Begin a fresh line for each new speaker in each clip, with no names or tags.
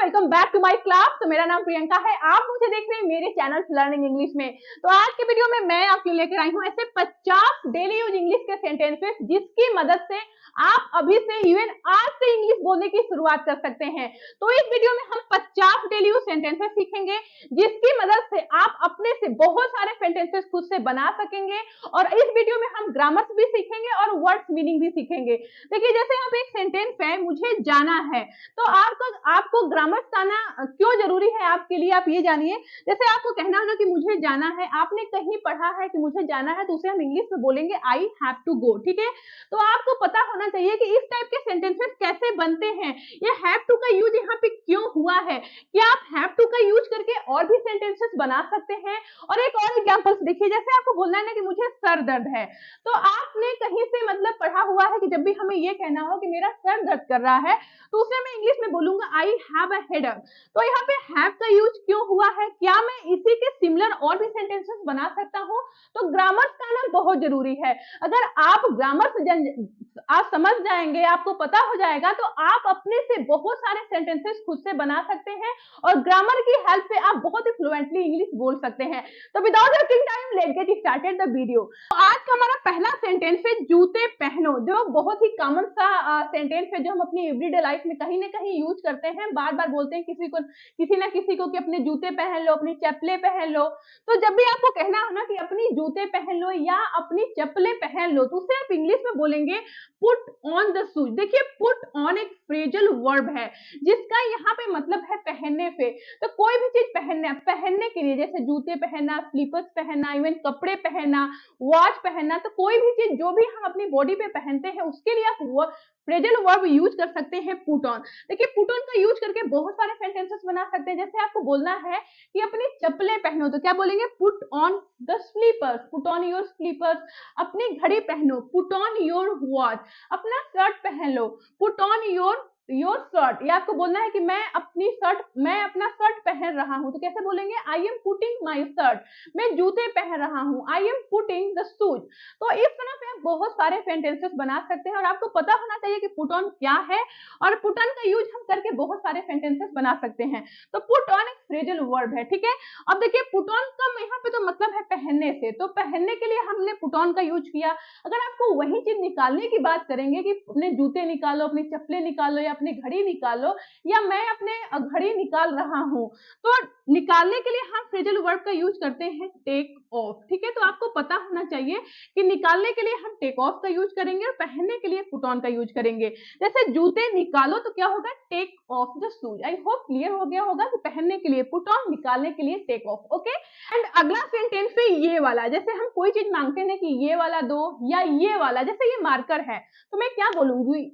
Welcome back to my class. तो मेरा नाम प्रियंका है, आप मुझे देख रहे हैं मेरे चैनल लर्निंग इंग्लिश में। तो आज के वीडियो में मैं आपके लेकर आई हूँ ऐसे 50 डेली यूज इंग्लिश के सेंटेंसेस जिसकी मदद से आप अभी से इवन आज से इंग्लिश बोलने की शुरुआत कर सकते हैं। तो इस वीडियो में हम 50 डेली यूज सेंटेंसेस सीखेंगे जिसकी मदद से आप अपने से बहुत सारे सेंटेंसेस खुद से बना सकेंगे। और इस वीडियो में हम ग्रामर्स भी सीखेंगे और वर्ड्स मीनिंग भी सीखेंगे। देखिए, जैसे यहाँ पे एक सेंटेंस है, मुझे जाना है, तो आपको ग्रामर्स आना क्यों जरूरी है आपके लिए, आप ये जानिए। जैसे आपको कहना होगा कि मुझे जाना है, आपने कहीं पढ़ा है कि मुझे जाना है, तो उसे हम इंग्लिश में बोलेंगे आई हैव टू गो। ठीक है, तो आपको पता होना चाहिए कि इस टाइप के सेंटेंसेस कैसे बनते हैं, ये हैव टू का यूज यहाँ पे क्यों हुआ है। क्या आप हैव टू का यूज करके और भी सेंटेंसेस बना सकते हैं। और एक और एग्जांपल देखिए, जैसे आपको बोलना है ना कि मुझे सर दर्द है, तो आपने कहीं से मतलब पढ़ा हुआ है कि जब भी हमें ये कहना हो कि मेरा सर दर्द कर रहा है, तो उसे मैं इंग्लिश में बोलूंगा आई हैव अ हेडेक। तो यहाँ पे हैव का यूज क्यों हुआ है, क्या मैं इसी के सिमिलर और भी सेंटेंसेस बना सकता हूँ। तो ग्रामर्स का आना बहुत जरूरी है। अगर आप आप समझ जाएंगे, आपको पता हो जाएगा, तो आप अपने से बहुत सारे सेंटेंसेस खुद से बना सकते हैं और ग्रामर की हेल्प से आप बहुत ही फ्लुएंटली इंग्लिश बोल सकते हैं। तो without wasting time let's get started the video. तो आज का हमारा पहला सेंटेंस है जूते पहनो, जो बहुत ही कॉमन सा सेंटेंस है, जो हम अपनी एवरीडे लाइफ में कहीं ना कहीं यूज करते हैं, बार बार बोलते हैं किसी ना किसी को कि अपने जूते पहन लो, अपनी चप्पलें पहन लो। तो जब भी आपको कहना हो ना कि अपनी जूते पहन लो या अपनी चप्पलें पहन लो, तो उसे आप इंग्लिश में बोलेंगे पुट ऑन द शूज। देखिए, पुट ऑन एक फ्रेजल वर्ब है जिसका यहाँ पे मतलब है पहनने पे। तो कोई भी चीज पहनने के लिए, जैसे जूते पहनना, स्लीपर्स पहनना, इवन कपड़े पहनना, वॉच पहनना, तो कोई भी चीज जो भी हम अपनी बॉडी पे पहनते हैं उसके लिए आप फ्रेजल वर्ब यूज कर सकते हैं पुट ऑन। देखिए, पुट ऑन का यूज करके बहुत सारे सेंटेंसेस बना सकते हैं। जैसे आपको बोलना है कि अपनी चप्पलें पहनो, तो क्या बोलेंगे put on the slippers, put on your slippers. अपनी घड़ी पहनो, पुट ऑन योर वॉच। अपना शर्ट पहन लो, पुट ऑन योर शर्ट। या आपको बोलना है कि मैं अपना शर्ट पहन रहा हूं, तो कैसे बोलेंगे I am putting my shirt. मैं जूते पहन रहा हूं, I am putting the shoes. तो इस तरह से आप बहुत सारे सेंटेंसेस बना सकते हैं और आपको पता होना चाहिए कि पुट ऑन क्या है और पुट ऑन का यूज हम करके बहुत सारे सेंटेंसेस बना सकते हैं। तो पुट ऑन एक फ्रेजल वर्ब है। ठीक है, अब देखिए पुट ऑन का यहाँ पे तो मतलब है पहनने से, तो पहनने के लिए हमने पुट ऑन का यूज किया। अगर आपको वही चीज निकालने की बात करेंगे कि अपने जूते निकालो, अपनी चप्पलें निकालो या अपनी घड़ी निकालो, या मैं अपने घड़ी निकाल रहा हूं, तो निकालने के लिए हम फ्रेजल वर्ब का यूज करते हैं टेक ऑफ। ठीक है, तो आपको पता होना चाहिए कि निकालने के लिए हम टेक ऑफ का यूज करेंगे और पहनने के लिए पुट ऑन का यूज करेंगे। जैसे जूते निकालो तो क्या होगा take off the shoes. I hope clear हो गया होगा कि पहनने के लिए पुट ऑन, निकालने के लिए टेक ऑफ। ओके, एंड अगला सेंटेंस है ये वाला। जैसे हम कोई चीज मांगते हैं कि ये वाला दो या ये वाला, जैसे ये मार्कर है, तो मैं क्या बोलूंगी,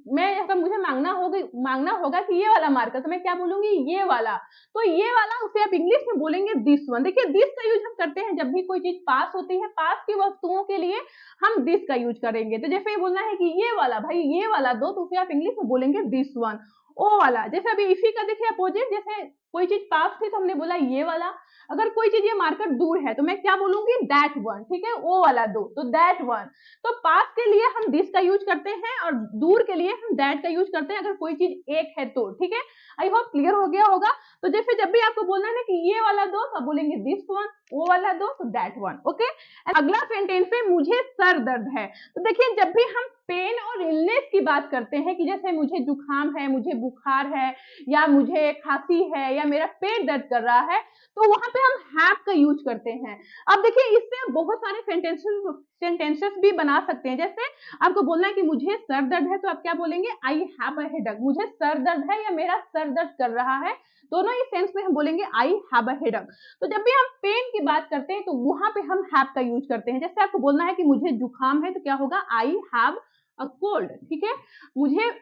मुझे मांगना होगा कि ये वाला मार्कर, तो मैं क्या बोलूंगी ये वाला। तो ये वाला उसे आप इंग्लिश में बोलेंगे दिस वन। देखिए, दिस का यूज हम करते हैं जब भी कोई चीज पास होती है, पास की वस्तुओं के लिए हम दिस का यूज करेंगे। तो जैसे ये बोलना है कि ये वाला, भाई ये वाला दो, तो उसे आप इंग्लिश में बोलेंगे दिस वन। ओ वाला, जैसे अभी इसी का देखिए अपोजिट, जैसे कोई चीज पास थी तो हमने बोला ये वाला। अगर कोई चीज ये मार्कर दूर है तो मैं क्या बोलूंगी दैट वन। ठीक है, ओ वाला दो, तो दैट वन। तो पास के लिए हम दिस का यूज करते हैं और दूर के लिए हम दैट का यूज करते हैं, अगर कोई चीज एक है तो। ठीक है, आई होप क्लियर हो गया होगा। तो जैसे जब भी आपको बोलना है कि ये वाला दो, तो बोलेंगे दिस वन, वो वाला दो, तो दैट वन। ओके, अगला सेंटेंस है मुझे सर दर्द है। तो देखिए, जब भी हम पेन और इलनेस की बात करते हैं कि जैसे मुझे जुकाम है, मुझे बुखार है, या मुझे खांसी है, या मेरा पेट दर्द कर रहा है, तो वहां पे हम हैव का यूज करते हैं। अब देखिए, इससे आप बहुत सारे सेंटेंसेस भी बना सकते हैं। जैसे आपको बोलना है कि मुझे सर दर्द है, तो आप क्या बोलेंगे आई हैव अ हेडेक। मुझे सर दर्द है या मेरा सर दर्द कर रहा है, दोनों ही सेंस में हम बोलेंगे आई हैव अ हेडेक। तो जब भी हम पेन की बात करते हैं तो वहां पे हम हैव का यूज करते हैं। जैसे आपको बोलना है कि मुझे जुकाम है, तो क्या होगा आई हैव अ कोल्ड। ठीक है,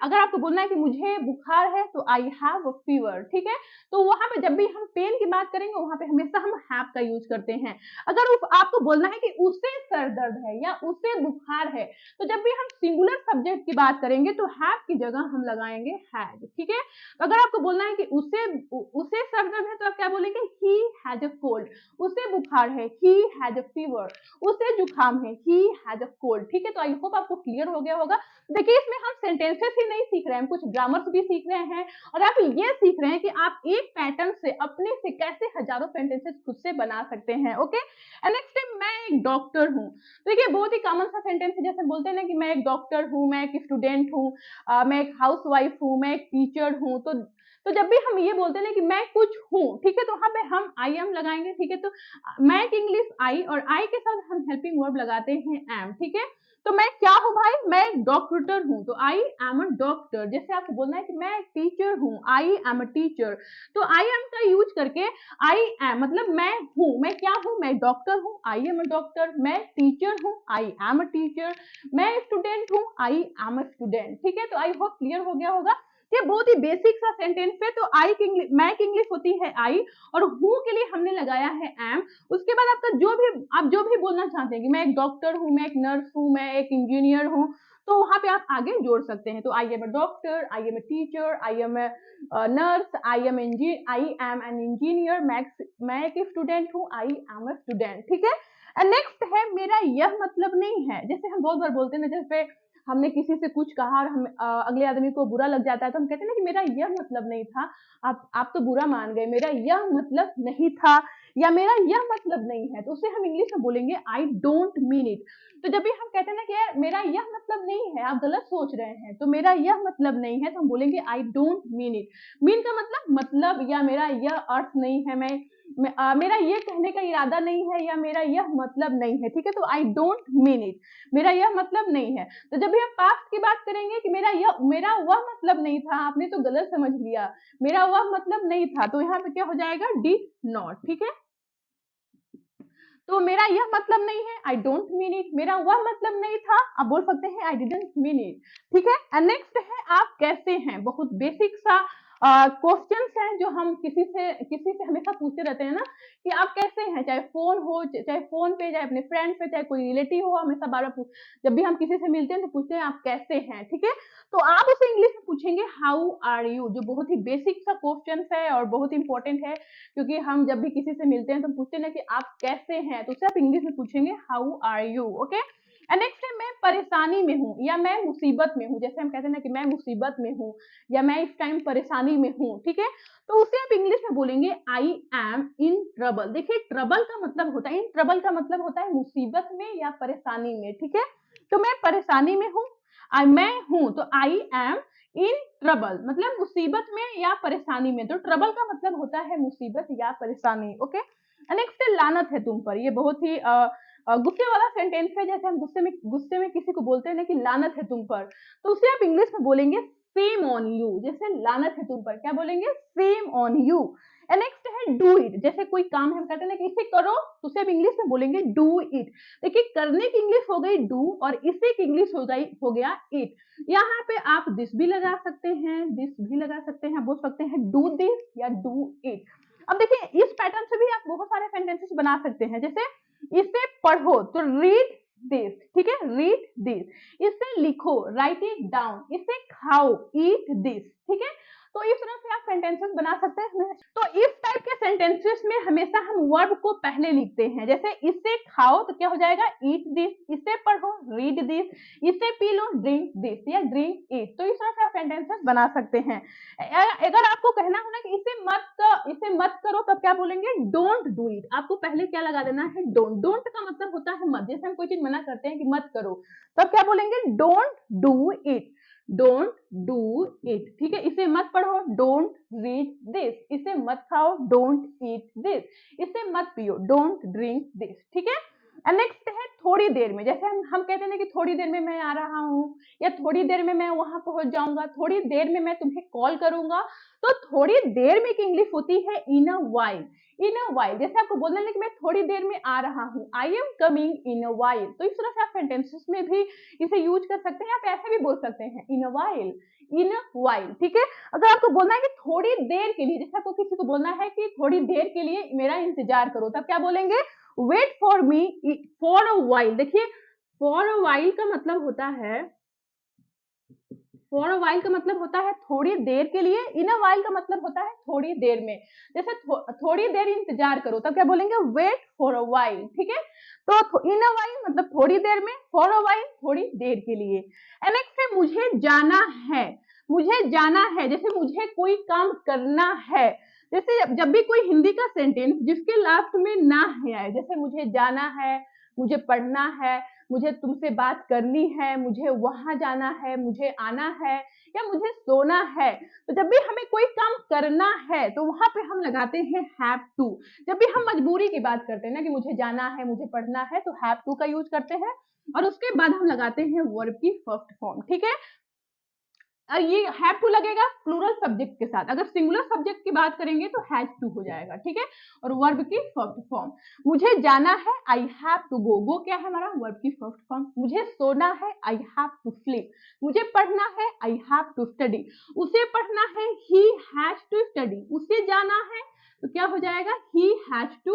अगर आपको बोलना है कि मुझे बुखार है, तो आई हैव अ फीवर। ठीक है, तो वहां पे जब भी हम पेन की बात करेंगे वहां पे हमेशा हम हैव का यूज करते हैं। अगर आपको बोलना है कि उसे सर दर्द है या उसे बुखार है, तो जब भी हम सिंगुलर सब्जेक्ट की बात करेंगे तो हैव की जगह हम लगाएंगे हैड। ठीक है, तो अगर आपको बोलना है कि उसे सर दर्द है, तो आप क्या बोलेंगे ही हैज अ कोल्ड। उसे बुखार है, ही हैज अ फीवर। उसे जुकाम है, ही हैज अ कोल्ड। ठीक है, तो आई होप आपको क्लियर हो गया होगा होगा। देखिए इसमें हम सेंटेंसेस ही नहीं सीख रहे हैं, हम कुछ ग्रामर्स भी सीख रहे हैं और आप ये सीख रहे हैं कि आप एक पैटर्न से अपने से कैसे हजारों सेंटेंसेस खुद से बना सकते हैं। ओके, एंड नेक्स्ट है मैं एक डॉक्टर हूँ। देखिए बहुत ही कॉमन सा सेंटेंस है, जैसे बोलते हैं ना कि मैं एक डॉक्टर हूँ, मैं एक स्टूडेंट हूँ, मैं एक हाउसवाइफ हूँ, मैं एक टीचर हूँ। तो जब भी हम ये बोलते हैं ना कि मैं कुछ हूँ, ठीक है, तो यहाँ पे हम आई एम लगाएंगे, ठीक है। तो मैं की इंग्लिश आई, और आई के साथ हम हेल्पिंग वर्ब लगाते हैं एम, ठीक है। तो मैं क्या हूँ भाई, मैं एक डॉक्टर हूँ, तो आई एम अ डॉक्टर। जैसे आपको बोलना है कि मैं एक टीचर हूँ, आई एम अ टीचर, तो आई एम का यूज करके आई एम मतलब मैं हूँ, मैं क्या हूँ, मैं डॉक्टर हूँ, आई एम अ डॉक्टर, मैं टीचर हूँ, आई एम अ टीचर, मैं स्टूडेंट हूँ, आई एम अ स्टूडेंट, ठीक है। तो आई होप क्लियर हो गया होगा। ये बहुत ही बेसिक सा सेंटेंस है। तो आई की इंग्लिश, मैं की इंग्लिश होती है आई, और हूँ के लिए हमने लगाया है एम। उसके बाद आपका आप जो भी बोलना चाहते हैं कि मैं एक डॉक्टर हूँ, मैं एक नर्स हूँ, मैं एक इंजीनियर हूँ, तो वहां पे आप आगे जोड़ सकते हैं। तो I am a doctor, I am a teacher, I am a nurse, I am an engineer, मैं एक स्टूडेंट हूँ, आई एम अ स्टूडेंट, ठीक है। एंड नेक्स्ट है मेरा यह मतलब नहीं है। जैसे हम बहुत बार बोलते हैं ना, जैसे हमने किसी से कुछ कहा और हम अगले आदमी को बुरा लग जाता है, तो हम कहते हैं ना कि मेरा यह मतलब नहीं था, आप तो बुरा मान गए, मेरा यह मतलब नहीं था, या मेरा यह मतलब नहीं है, तो उसे हम इंग्लिश में बोलेंगे आई डोंट मीन इट। तो जब भी हम कहते हैं ना कि यार मेरा यह मतलब नहीं है, आप गलत सोच रहे हैं, तो मेरा यह मतलब नहीं है, तो हम बोलेंगे I don't mean it. Mean का मतलब, या मेरा यह अर्थ नहीं है, मेरा ये कहने का इरादा नहीं है, या मेरा यह मतलब नहीं है, ठीक है। तो आई डोंट मीन इट, मेरा यह मतलब नहीं है। तो जब भी हम पास्ट की बात करेंगे कि मेरा वह मतलब नहीं था, आपने तो गलत समझ लिया, मेरा वह मतलब नहीं था, तो यहाँ पे क्या हो जाएगा, डिड नॉट, ठीक है। तो मेरा यह मतलब नहीं है, आई डोंट मीन इट, मेरा वह मतलब नहीं था, आप बोल सकते हैं आई डिडंट मीन इट, ठीक है। एंड नेक्स्ट है आप कैसे हैं। बहुत बेसिक सा क्वेश्चंस हैं जो हम किसी से हमेशा पूछते रहते हैं ना, कि आप कैसे हैं, चाहे फोन हो, चाहे फोन पे, चाहे अपने फ्रेंड पे, चाहे कोई रिलेटिव हो, हमेशा बार बार जब भी हम किसी से मिलते हैं तो पूछते हैं आप कैसे हैं, ठीक है। तो आप उसे इंग्लिश में पूछेंगे हाउ आर यू, जो बहुत ही बेसिक सा क्वेश्चन है और बहुत इंपॉर्टेंट है, क्योंकि हम जब भी किसी से मिलते हैं तो पूछते हैं ना कि आप कैसे हैं, तो उसे आप इंग्लिश में पूछेंगे how are you, okay. And next है मैं परेशानी में हूँ, या मैं मुसीबत में हूँ। जैसे हम कहते हैं ना कि मैं मुसीबत में हूँ, या मैं इस टाइम परेशानी में हूँ, ठीक है। तो उसे आप इंग्लिश में बोलेंगे आई एम इन ट्रबल। देखिए ट्रबल का मतलब होता है, इन ट्रबल का मतलब होता है मुसीबत में या परेशानी में, ठीक है। तो मैं परेशानी में हूँ, मैं हूँ, तो आई एम इन ट्रबल मतलब मुसीबत में या परेशानी में। तो ट्रबल का मतलब होता है मुसीबत या परेशानी, ओके। नेक्स्ट है लानत है तुम पर। ये बहुत ही गुस्से वाला सेंटेंस है। जैसे हम गुस्से में किसी को बोलते हैं ना कि लानत है तुम पर, तो उसे आप इंग्लिश में बोलेंगे सेम ऑन यू। जैसे लानत है तुम पर, क्या बोलेंगे, सेम ऑन यू। नेक्स्ट है डू इट। जैसे कोई काम हम कहते हैं ना कि इसे करो, तो उसे आप इंग्लिश में बोलेंगे डू इट। देखिए करने की इंग्लिश हो गई डू, और इसे की इंग्लिश हो गया इट। यहाँ पे आप दिस भी लगा सकते हैं, दिस भी लगा सकते हैं, बोल सकते हैं डू दिस या डू इट। अब देखिए इस पैटर्न से भी आप बहुत सारे सेंटेंसेस बना सकते हैं। जैसे इसे पढ़ो, तो रीड दिस, ठीक है, रीड दिस। इसे लिखो, राइट इट डाउन। इसे खाओ, ईट दिस, ठीक है। तो इस तरह से आप सेंटेंसेस बना सकते हैं। तो इस टाइप के सेंटेंसेस में हमेशा हम वर्ब को पहले लिखते हैं। जैसे इसे खाओ तो क्या हो जाएगा, ईट दिस। इसे पढ़ो, रीड दिस। इसे पी लो, ड्रिंक दिस या ड्रिंक इट। तो इस तरह से आप सेंटेंसेस बना सकते हैं। अगर आपको कहना हो ना कि इसे मत करो, तब क्या बोलेंगे, डोंट डू इट। आपको पहले क्या लगा देना है, डोंट। डोंट का मतलब होता है मत। जैसे हम कोई चीज मना करते हैं कि मत करो, तब क्या बोलेंगे, don't do it, don't do it, ठीक है। इसे मत पढ़ो, डोंट रीड दिस। इसे मत खाओ, डोंट ईट दिस। इसे मत पियो, डोंट ड्रिंक दिस, ठीक है। नेक्स्ट है थोड़ी देर में। जैसे हम कहते हैं ना कि थोड़ी देर में मैं आ रहा हूँ, या थोड़ी देर में मैं वहां पहुंच जाऊंगा, थोड़ी देर में मैं तुम्हें कॉल करूंगा। तो थोड़ी देर में की इंग्लिश होती है इन a while. In a while, जैसे आपको बोलना है कि मैं थोड़ी देर में आ रहा हूँ, I am coming in a while. तो इस तरह से आप सेंटेंसेस में भी इसे यूज कर सकते हैं। आप ऐसे भी बोल सकते हैं इन a while, in a while, ठीक है। अगर आपको बोलना है कि थोड़ी देर के लिए, जैसे आपको किसी को बोलना है कि थोड़ी देर के लिए मेरा इंतजार करो, तब क्या बोलेंगे, wait for me for a while. देखिए फॉर अ वाइल का मतलब होता है फॉर अ वाइल का मतलब होता है थोड़ी देर के लिए, इन अ वाइल का मतलब होता है थोड़ी देर में। जैसे थोड़ी देर इंतजार करो तब क्या बोलेंगे, वेट फॉर अ वाइल, ठीक है। तो इन अ वाइल मतलब थोड़ी देर में, फॉर अ वाइल थोड़ी देर के लिए। एंड नेक्स्ट है मुझे जाना है। मुझे जाना है, जैसे मुझे कोई काम करना है। जैसे जब भी कोई हिंदी का सेंटेंस जिसके लास्ट में ना है आए, जैसे मुझे जाना है, मुझे पढ़ना है, मुझे तुमसे बात करनी है, मुझे वहां जाना है, मुझे आना है, या मुझे सोना है। तो जब भी हमें कोई काम करना है तो वहां पे हम लगाते हैं हैव टू। जब भी हम मजबूरी की बात करते हैं ना कि मुझे जाना है, मुझे पढ़ना है, तो हैव टू का यूज करते हैं। और उसके बाद हम लगाते हैं वर्ब की फर्स्ट फॉर्म, ठीक है। और ये हैव टू लगेगा प्लूरल सब्जेक्ट के साथ। अगर सिंगुलर सब्जेक्ट की बात करेंगे तो हैज टू हो जाएगा, ठीक है। और वर्ब की फर्स्ट फॉर्म, मुझे जाना है, आई हैव टू गो। गो क्या है हमारा, वर्ब की फर्स्ट फॉर्म। मुझे सोना है, आई हैव टू स्लीप। मुझे पढ़ना है, आई हैव टू स्टडी। उसे पढ़ना है, ही हैज टू स्टडी। उसे जाना है तो क्या हो जाएगा, ही हैज टू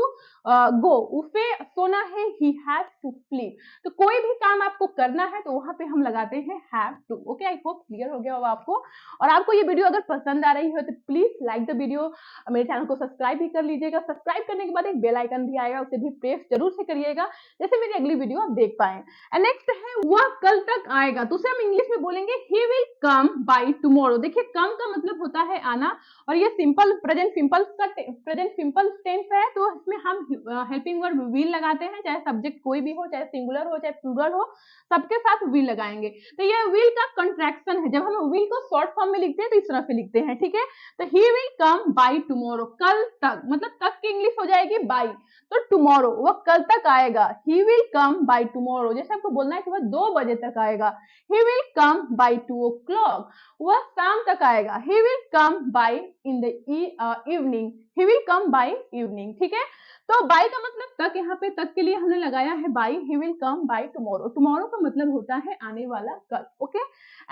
गो। उसे सोना है, ही हैज टू स्लीप। तो कोई भी काम आपको करना है तो वहां पे हम लगाते हैं have to. Okay, I hope clear हो गया होगा आपको। और आपको ये वीडियो अगर पसंद आ रही हो तो प्लीज लाइक द वीडियो, मेरे चैनल को सब्सक्राइब भी कर लीजिएगा। सब्सक्राइब करने के बाद एक बेल आइकन भी आएगा, उसे भी प्रेस जरूर से करिएगा, जैसे मेरी अगली वीडियो आप देख पाए। एंड नेक्स्ट है वह कल तक आएगा, तो उसे हम इंग्लिश में बोलेंगे ही विल कम बाय टुमारो। देखिए कम का मतलब होता है आना, और ये सिंपल प्रेजेंट सिंपल टेंस है, तो इसमें हम हेल्पिंग वर्ब विल लगाते हैं, चाहे सब्जेक्ट कोई भी हो, चाहे सिंगुलर हो चाहे प्लूरल हो, सबके साथ विल लगाएंगे। तो ये विल का कंट्रैक्शन है। जब हम विल को शॉर्ट फॉर्म में लिखते हैं तो इस तरह से लिखते हैं, ठीक है। तो ही विल कम बाय टुमारो, कल तक, मतलब तक की इंग्लिश हो जाएगी बाय। तो टुमारो वह कल तक आएगा, ही विल कम बाय टुमारो। जैसे आपको बोलना है कि वह 2 बजे तक आएगा, ही विल कम बाय 2 o'clock। वह शाम तक आएगा, ही will come bye in the evening. He will come by evening, ठीक है। तो बाय का मतलब तक, यहाँ पे तक के लिए हमने लगाया है by. He will come by tomorrow. Tomorrow का मतलब होता है आने वाला कल, ओके।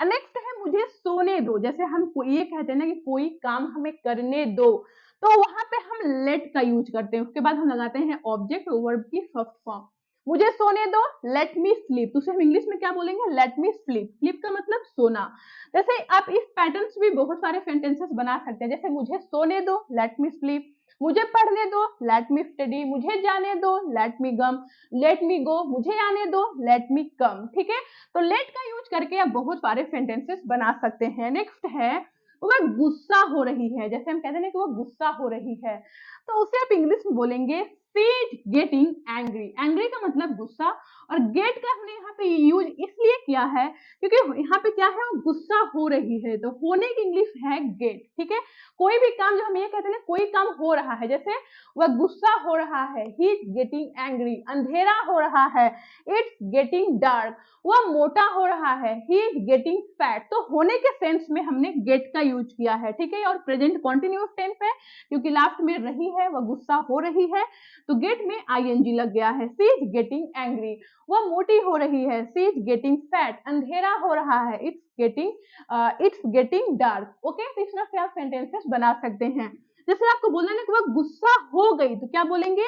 नेक्स्ट है मुझे सोने दो। जैसे हम ये कहते हैं ना कि कोई काम हमें करने दो, तो वहां पे हम लेट का यूज करते हैं। उसके बाद हम लगाते हैं ऑब्जेक्ट वर्ब की फर्स्ट फॉर्म। मुझे सोने दो, लेट मी स्लीप। तो उसे हम इंग्लिश में क्या बोलेंगे, लेट मी स्लीप। स्लीप का मतलब सोना। जैसे आप इस पैटर्न से भी बहुत सारे सेंटेंसेस बना सकते हैं, जैसे मुझे सोने दो, लेट मी स्लीप। मुझे पढ़ने दो, लेट मी स्टडी। मुझे जाने दो, लेट मी गो। मुझे आने दो, लेट मी कम, ठीक है। तो लेट का यूज करके आप बहुत सारे सेंटेंसेस बना सकते हैं। नेक्स्ट है वह गुस्सा हो रही है। जैसे हम कहते हैं कि वह गुस्सा हो रही है, तो उसे आप इंग्लिश में बोलेंगे she is getting angry. Angry का मतलब गुस्सा, और गेट का हमने यहाँ पे यूज इसलिए किया है क्योंकि यहाँ पे क्या है, वो गुस्सा हो रही है, तो होने की इंग्लिश है गेट, ठीक है। कोई भी काम, जो हम ये कहते हैं ना कोई काम हो रहा है, जैसे वह गुस्सा हो रहा है, ही इज गेटिंग एंग्री। अंधेरा हो रहा है, इट्स गेटिंग डार्क। वह मोटा हो रहा है, ही इज गेटिंग फैट। तो होने के सेंस में हमने गेट का यूज किया है, ठीक है। और प्रेजेंट कॉन्टिन्यूअस टेंस है क्योंकि लास्ट में रही है, वह गुस्सा हो रही है, तो गेट में आईएनजी लग गया है। She is getting angry. वह मोटी हो रही है, शी इज गेटिंग फैट। अंधेरा हो रहा है, इट्स गेटिंग डार्क, ओके। तो इस तरह से आप सेंटेंसेस बना सकते हैं। जैसे आपको बोलना है ना कि वह गुस्सा हो गई, तो क्या बोलेंगे,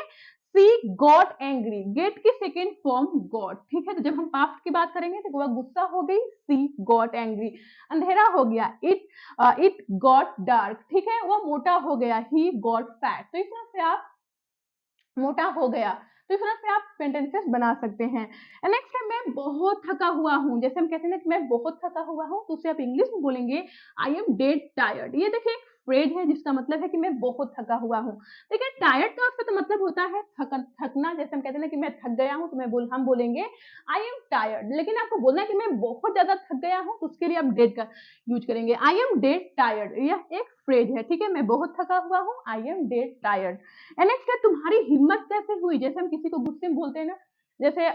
शी गॉट एंग्री। गेट की सेकेंड फॉर्म गॉट, ठीक है। तो जब हम पास्ट की बात करेंगे तो वह गुस्सा हो गई, शी गॉट एंग्री। अंधेरा हो गया, इट गॉट डार्क, ठीक है। वह मोटा हो गया, ही गॉट फैट। तो इस तरह से आप मोटा हो गया, तो इस तरह से आप सेंटेंसेस बना सकते हैं। नेक्स्ट है मैं बहुत थका हुआ हूँ। जैसे हम कहते हैं कि मैं बहुत थका हुआ हूँ, तो उसे आप इंग्लिश में बोलेंगे आई एम डेड टायर्ड। ये देखिए एक फ्रेज है जिसका मतलब है कि मैं बहुत थका हुआ हूँ। देखिए टायर्ड का उसका तो मतलब होता है थकना। जैसे हम कहते हैं कि मैं थक गया हूँ, तो हम बोलेंगे आई एम टायर्ड। लेकिन आपको बोलना है कि मैं बहुत ज्यादा थक गया हूँ, तो उसके लिए आप डेड का यूज करेंगे, आई एम डेड टायर्ड। यह एक फ्रेज है, ठीक है। मैं बहुत थका हुआ हूँ, I am dead tired. Next है तुम्हारी हिम्मत कैसे हुई। जैसे हम किसी को गुस्से में बोलते हैं ना, जैसे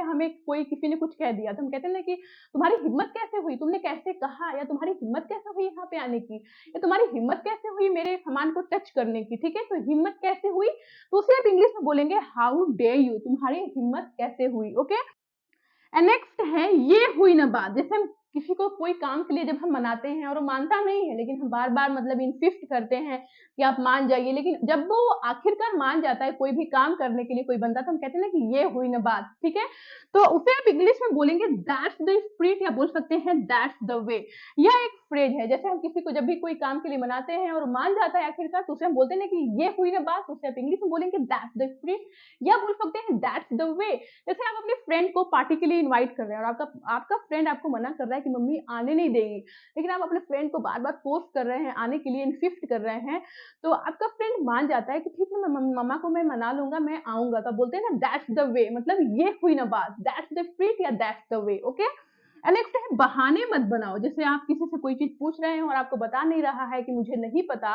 हमें कोई किसी ने कुछ कह दिया, तो हम कहते हैं ना कि तुम्हारी हिम्मत कैसे हुई, तुमने कैसे कहा, या तुम्हारी हिम्मत कैसे हुई यहाँ पे आने की, या तुम्हारी हिम्मत कैसे हुई मेरे सामान को टच करने की, ठीक है। तो हिम्मत कैसे हुई, तो उसे आप इंग्लिश में बोलेंगे हाउ डे यू। तुम्हारी हिम्मत कैसे हुई, ओके। नेक्स्ट है ये हुई ना बात। जैसे हम किसी को कोई काम के लिए जब हम मनाते हैं और वो मानता नहीं है, लेकिन हम बार-बार मतलब इंसिस्ट करते हैं कि आप मान जाइए, लेकिन जब वो आखिरकार मान जाता है कोई भी काम करने के लिए कोई बंदा, तो हम कहते हैं ना कि ये हुई ना बात, ठीक है? तो उसे आप इंग्लिश में बोलेंगे दैट्स द स्पिरिट, या बोल सकते हैं दैट्स द वे। यह एक फ्रेज है, जैसे हम किसी को जब भी कोई काम के लिए मनाते हैं और मान जाता है आखिरकार, तो उसे हम बोलते हैं ना कि ये हुई ना बात, तो उसे आप इंग्लिश में बोलेंगे दैट्स द स्पिरिट, या बोल सकते हैं दैट्स द वे। जैसे आप अपने फ्रेंड को पार्टी के लिए इनवाइट कर रहे हैं और आपका आपका फ्रेंड आपको मना कर रहा है कि मम्मी आने नहीं देगी, लेकिन आप अपने फ्रेंड को बार-बार फोर्स कर रहे हैं आने के लिए, इंसिस्ट कर रहे हैं, तो आपका फ्रेंड मान जाता है कि ठीक है, मैं मम्मा को मैं मना लूँगा, मैं आऊँगा। तो आप बोलते हैं ना दैट्स द वे, मतलब ये हुई ना बात, दैट्स द स्पिरिट या that's the way, okay? Next है बहाने मत बनाओ। जैसे आप किसी से कोई चीज़ पूछ रहे हैं और आपको बता नहीं रहा है कि मुझे नहीं पता,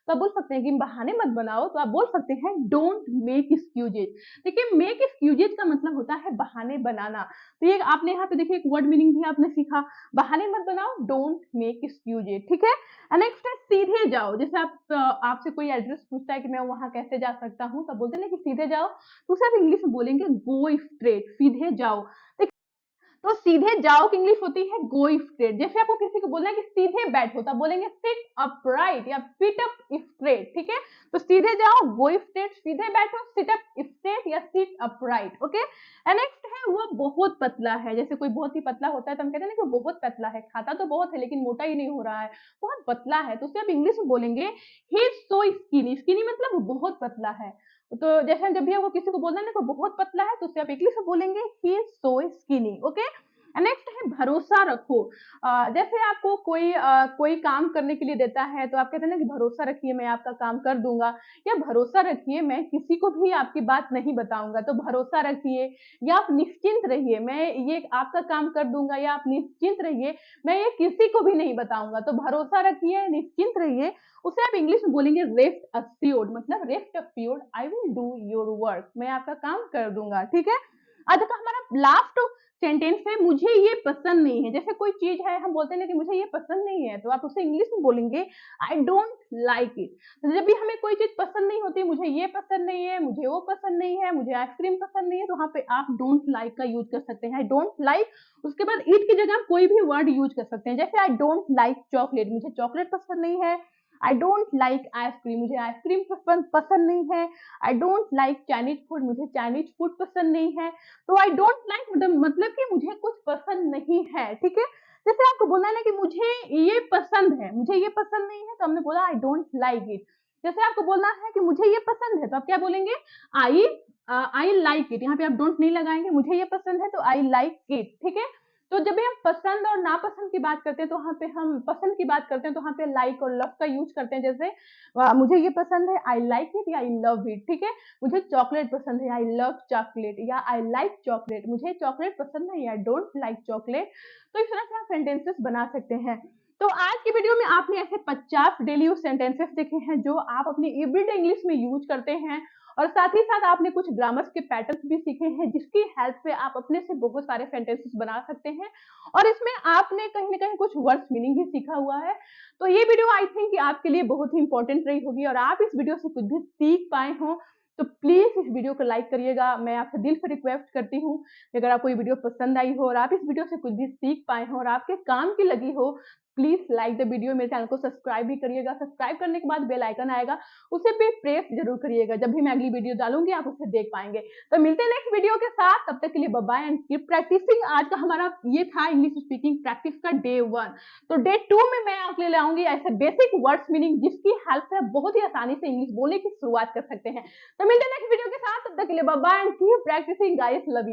तो आप बोल सकते हैं कि बहाने मत बनाओ, तो आप बोल सकते हैं डोंट मेक एक्सक्यूजेज़। देखिए मेक एक्सक्यूजेज़ का मतलब होता है बहाने बनाना। तो ये आपने यहाँ पे देखिए एक वर्ड मीनिंग भी आपने सीखा, बहाने मत बनाओ, डोंट मेक एक्सक्यूजेज़, ठीक है? नेक्स्ट है सीधे जाओ। जैसे आपसे कोई एड्रेस पूछता है कि मैं वहाँ कैसे जा सकता हूँ, तो बोलते हैं ना कि सीधे जाओ, तो उसे आप इंग्लिश में बोलेंगे गो स्ट्रेट, सीधे जाओ। तो सीधे जाओ की इंग्लिश होती है गो स्ट्रेट। जैसे आपको किसी को बोलना है कि सीधे बैठो, तब बोलेंगे सिट अपराइट या सिट अप स्ट्रेट, ठीक है? तो सीधे जाओ, गो स्ट्रेट, सीधे बैठो, सिट अप स्ट्रेट या सिट अपराइट, ओके? नेक्स्ट है वो बहुत पतला है। जैसे कोई बहुत ही पतला होता है तो हम कहते हैं ना कि वो बहुत पतला है, खाता तो बहुत है लेकिन मोटा ही नहीं हो रहा है, बहुत पतला है, तो उसे आप इंग्लिश में बोलेंगे he is so skinny. Skinny मतलब वो बहुत पतला है। तो जैसे जब भी आपको किसी को बोलना है ना कि बहुत पतला है, तो उसे आप इंग्लिश में बोलेंगे he is so skinny, okay? Next है भरोसा रखो। जैसे आपको कोई काम करने के लिए देता है, तो आप कहते हैं ना कि भरोसा रखिए मैं आपका काम कर दूँगा, या भरोसा रखिए मैं किसी को भी आपकी बात नहीं बताऊँगा। तो भरोसा रखिए, या आप निश्चिंत रहिए मैं ये आपका काम कर दूँगा, या आप निश्चिंत रहिए मैं ये किसी को भी नहीं बताऊँगा। तो भरोसा रखिए, निश्चिंत रहिए, उसे आप इंग्लिश में बोलेंगे रेस्ट अस्योर्ड, मतलब rest assured I will do your work, मैं आपका काम कर दूँगा, ठीक है? आज का हमारा लास्ट सेंटेंस है मुझे ये पसंद नहीं है। जैसे कोई चीज़ है हम बोलते हैं ना कि मुझे ये पसंद नहीं है, तो आप उसे इंग्लिश में बोलेंगे आई डोंट लाइक इट। तो जब भी हमें कोई चीज़ पसंद नहीं होती, मुझे ये पसंद नहीं है, मुझे वो पसंद नहीं है, मुझे आइसक्रीम पसंद नहीं है, तो वहाँ पे आप डोंट लाइक का यूज़ कर सकते हैं। आई डोंट लाइक, उसके बाद इट की जगह आप कोई भी वर्ड यूज़ कर सकते हैं। जैसे आई डोंट लाइक चॉकलेट, मुझे चॉकलेट पसंद नहीं है। आई डोंट लाइक आइसक्रीम, मुझे आइसक्रीम पसंद नहीं है। I don't like Chinese food, मुझे चाइनीज़ फूड पसंद नहीं है। तो आई डोंट लाइक मतलब कि मुझे कुछ पसंद नहीं है, ठीक है? जैसे आपको बोलना है ना कि मुझे ये पसंद है, मुझे ये पसंद नहीं है, तो हमने बोला आई डोंट लाइक इट। जैसे आपको बोलना है कि मुझे ये पसंद है, तो आप क्या बोलेंगे? आई आई लाइक इट। यहाँ पे आप डोंट नहीं लगाएँगे, मुझे ये पसंद है तो आई लाइक इट, ठीक है? तो जब भी हम पसंद और नापसंद की बात करते हैं, तो वहाँ पे हम पसंद की बात करते हैं, तो वहाँ पे लाइक और लव का यूज़ करते हैं। जैसे मुझे ये पसंद है, आई लाइक इट या आई लव इट, ठीक है? मुझे चॉकलेट पसंद है, आई लव चॉकलेट, या आई लाइक चॉकलेट, मुझे चॉकलेट पसंद है, या डोंट लाइक चॉकलेट। तो इस तरह से आप सेंटेंसेस बना सकते हैं। तो आज की वीडियो में आपने ऐसे 50 डेली यूज सेंटेंसेस देखे हैं जो आप अपनी एवरीडे इंग्लिश में यूज करते हैं, और साथ ही साथ आपने कुछ ग्रामर्स के पैटर्न्स भी सीखे हैं जिसकी हेल्प से आप अपने से बहुत सारे सेंटेंसेस बना सकते हैं, और इसमें आपने कहीं ना कहीं कुछ वर्ड्स मीनिंग भी सीखा हुआ है। तो ये वीडियो आई थिंक आपके लिए बहुत ही इंपॉर्टेंट रही होगी और आप इस वीडियो से कुछ भी सीख पाए हों, तो प्लीज इस वीडियो को लाइक करिएगा। मैं आपसे दिल से रिक्वेस्ट करती हूँ कि अगर आपको ये वीडियो पसंद आई हो और आप इस वीडियो से कुछ भी सीख पाए हो और आपके काम की लगी हो, प्लीज लाइक द वीडियो, मेरे चैनल को सब्सक्राइब भी करिएगा। सब्सक्राइब करने के बाद बेल आइकन आएगा, उसे भी प्रेस जरूर करिएगा। जब भी मैं अगली वीडियो डालूंगी आप उसे देख पाएंगे। तो मिलते हैं नेक्स्ट वीडियो के साथ, तब तक के लिए bye bye and keep practising. आज का हमारा ये था इंग्लिश स्पीकिंग प्रैक्टिस का डे 1। तो डे 2 में मैं आपके लिए लाऊंगी ऐसे बेसिक वर्ड्स मीनिंग जिसकी हेल्प से आप बहुत ही आसानी से इंग्लिश बोलने की शुरुआत कर सकते हैं। तो मिलते हैं नेक्स्ट वीडियो के साथ, तब तक के लिए bye bye and keep practising guys, love you.